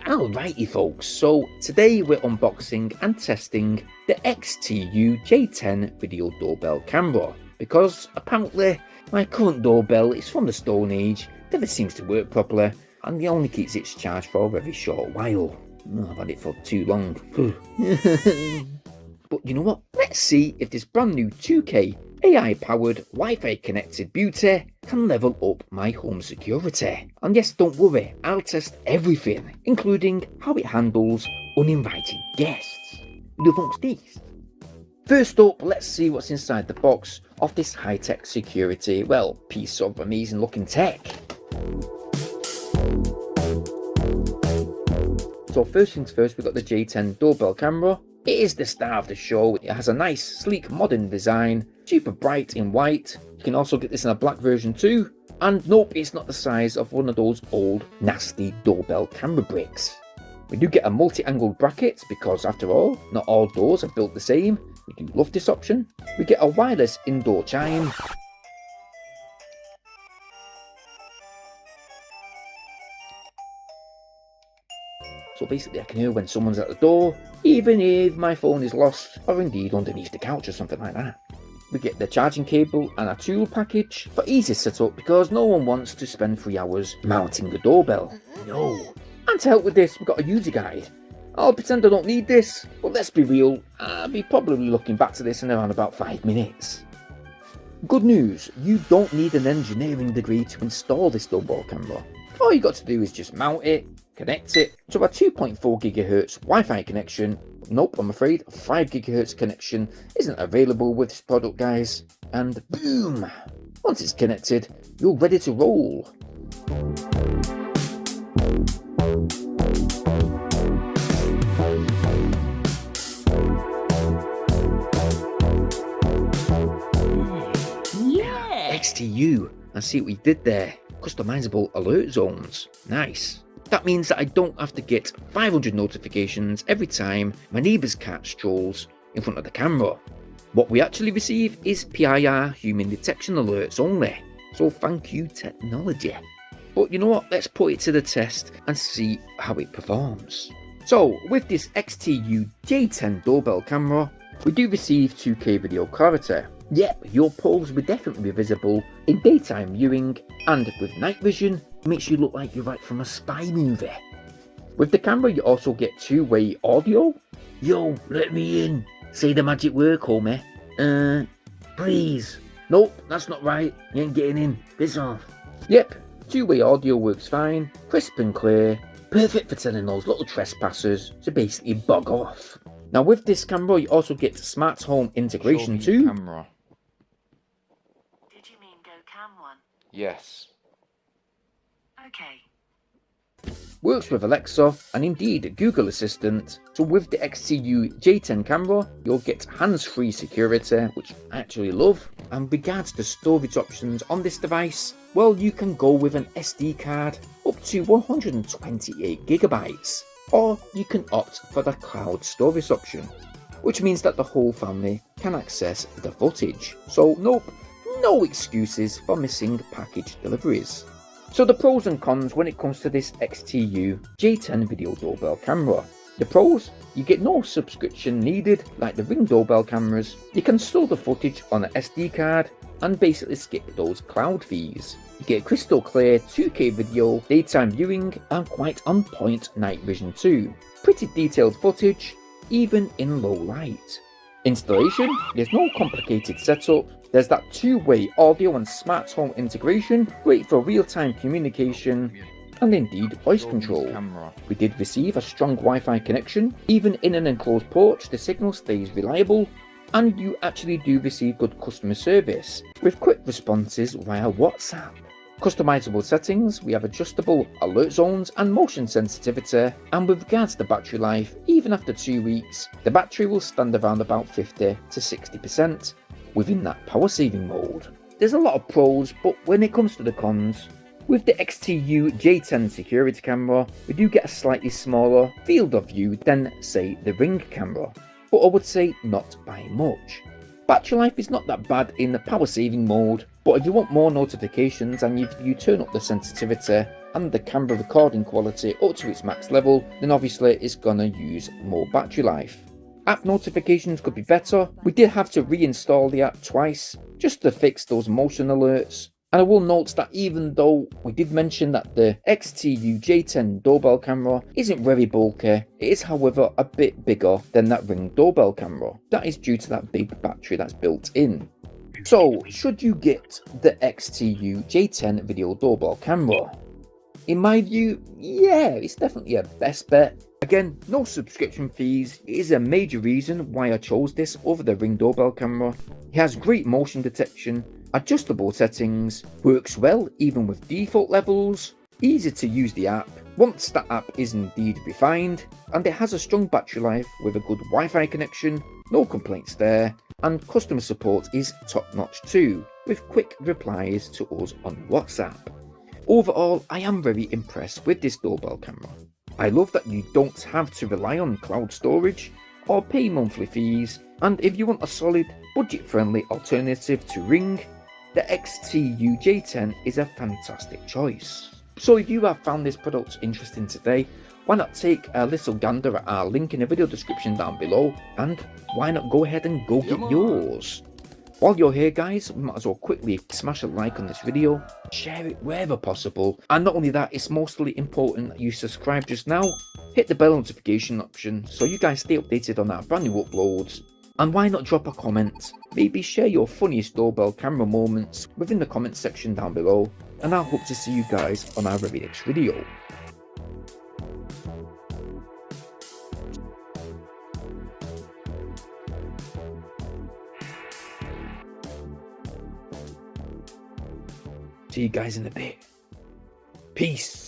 Alrighty folks, so today we're unboxing and testing the XTU J10 video doorbell camera, because apparently my current doorbell is from the Stone Age, never seems to work properly, and it only keeps its charge for a very short while. I've had it for too long. But you know what? Let's see if this brand new 2K AI-powered Wi-Fi connected beauty can level up my home security. And yes, don't worry, I'll test everything, including how it handles uninvited guests. Amongst these. First up, let's see what's inside the box of this high-tech security, well, piece of amazing looking tech. So first things first, we've got the J10 doorbell camera. It is the star of the show. It has a nice, sleek, modern design, super bright in white. You can also get this in a black version too. And nope, it's not the size of one of those old, nasty doorbell camera bricks. We do get a multi-angled bracket because, after all, not all doors are built the same. We do love this option. We get a wireless indoor chime. So basically I can hear when someone's at the door, even if my phone is lost or indeed underneath the couch or something like that. We get the charging cable and a tool package for easy setup because no one wants to spend 3 hours mounting the doorbell. No. And to help with this, we've got a user guide. I'll pretend I don't need this, but let's be real, I'll be probably looking back to this in around about 5 minutes. Good news, you don't need an engineering degree to install this doorbell camera. All you got to do is just mount it, connect it to a 2.4 GHz Wi-Fi connection. Nope, I'm afraid a 5 GHz connection isn't available with this product, guys. And boom! Once it's connected, you're ready to roll. Yeah! XTU, I see what we did there. Customizable alert zones. Nice. That means that I don't have to get 500 notifications every time my neighbour's cat strolls in front of the camera. What we actually receive is PIR human detection alerts only. So thank you, technology. But you know what? Let's put it to the test and see how it performs. So with this XTU J10 doorbell camera, we do receive 2K video clarity. Yep, your poles will definitely be visible in daytime viewing, and with night vision, it makes you look like you're right from a spy movie. With the camera, you also get two-way audio. Yo, let me in. Say the magic word, homie. Please. Nope, that's not right. You ain't getting in. Piss off. Yep, two-way audio works fine, crisp and clear, perfect for telling those little trespassers to basically bug off. Now with this camera, you also get smart home integration too. Camera. Did you mean GoCam 1? Yes. Okay. Works with Alexa and indeed Google Assistant. So with the XTU J10 camera, you'll get hands-free security, which I actually love. And regards to storage options on this device, well, you can go with an SD card up to 128 gigabytes. Or you can opt for the cloud storage option, which means that the whole family can access the footage. So nope, no excuses for missing package deliveries. So the pros and cons when it comes to this XTU J10 video doorbell camera. The pros, you get no subscription needed like the Ring doorbell cameras. You can store the footage on an SD card and basically skip those cloud fees. You get crystal clear 2K video, daytime viewing, and quite on point night vision too. Pretty detailed footage, even in low light. Installation, there's no complicated setup. There's that two-way audio and smart home integration, great for real-time communication, and indeed voice control. We did receive a strong Wi-Fi connection. Even in an enclosed porch, the signal stays reliable. And you actually do receive good customer service with quick responses via WhatsApp. Customizable settings, we have adjustable alert zones and motion sensitivity, and with regards to battery life, even after 2 weeks, the battery will stand around about 50 to 60% within that power saving mode. There's a lot of pros, but when it comes to the cons, with the XTU J10 security camera, we do get a slightly smaller field of view than, say, the Ring camera. But I would say not by much. Battery life is not that bad in the power saving mode, But if you want more notifications and if you turn up the sensitivity and the camera recording quality up to its max level, then obviously it's gonna use more battery life. App notifications could be better. We did have to reinstall the app twice just to fix those motion alerts. And I will note that even though we did mention that the XTU J10 doorbell camera isn't very bulky, it is however a bit bigger than that Ring doorbell camera. That is due to that big battery that's built in. So, should you get the XTU J10 video doorbell camera? In my view, yeah, it's definitely a best bet. Again, no subscription fees. It is a major reason why I chose this over the Ring doorbell camera. It has great motion detection, adjustable settings, works well even with default levels, easy to use the app once that app is indeed refined, and it has a strong battery life with a good Wi-Fi connection, no complaints there, and customer support is top notch too, with quick replies to us on WhatsApp. Overall, I am very impressed with this doorbell camera. I love that you don't have to rely on cloud storage or pay monthly fees, and if you want a solid, budget-friendly alternative to Ring, the XTU J10 is a fantastic choice. So if you have found this product interesting today, why not take a little gander at our link in the video description down below, and why not go ahead and go get yours. While you're here guys, we might as well quickly smash a like on this video, share it wherever possible, and not only that, it's mostly important that you subscribe just now, hit the bell notification option so you guys stay updated on our brand new uploads, and why not drop a comment, maybe share your funniest doorbell camera moments within the comment section down below, and I hope to see you guys on our very next video. See you guys in a bit. Peace.